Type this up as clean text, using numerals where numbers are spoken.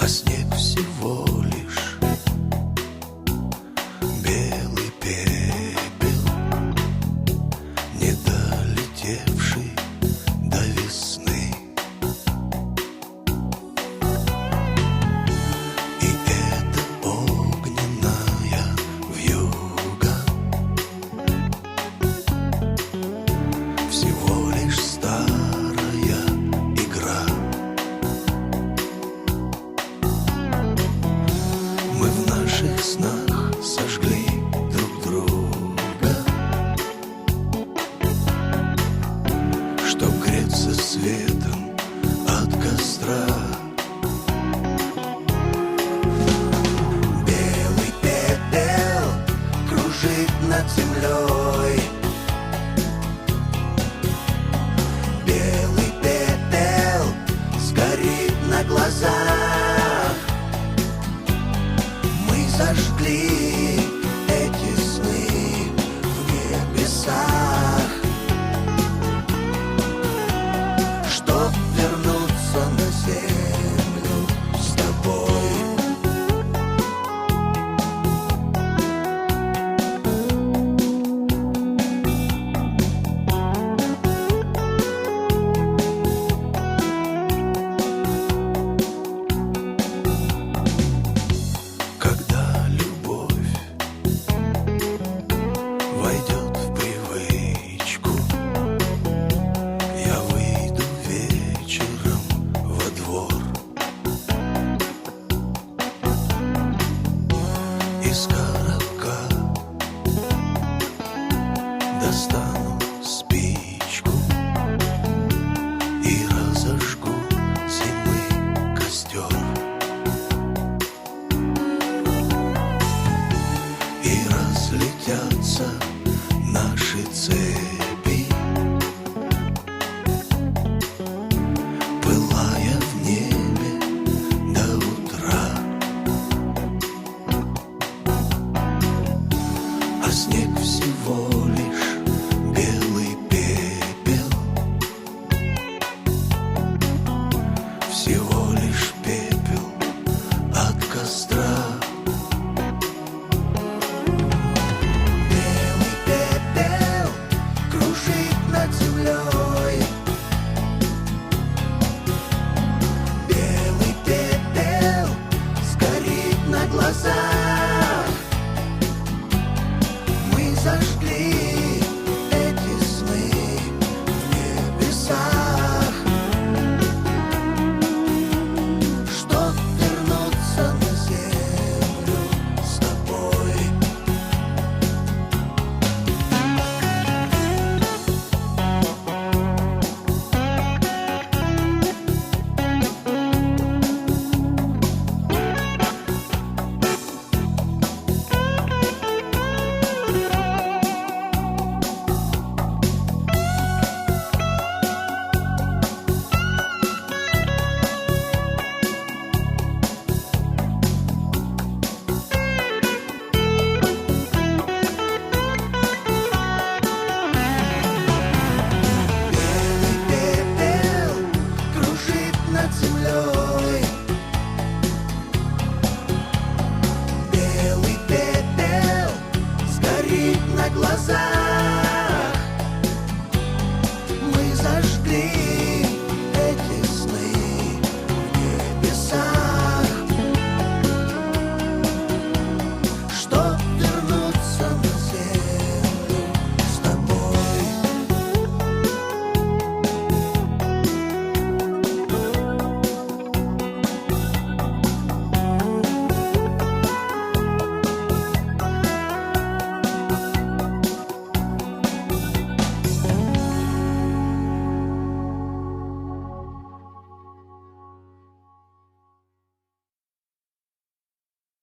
А снег всего лишь белый пепел, не долетевший до весны. И это огненная вьюга всего лишь старая игра. Мы в наших снах сожгли друг друга, чтоб греться светом от костра. Белый пепел кружит над землей. Белый пепел сгорит на глазах. Мы зажгли эти сны в небесах, чтоб вернуться на землю с тобой. Когда любовь войдет в привычку, я выйду вечером во двор. Из коробка достану спичку и разожгу зимы костер. И разлетятся наши цепи, пылая в небе до утра. А снег всего лишь белый пепел, всего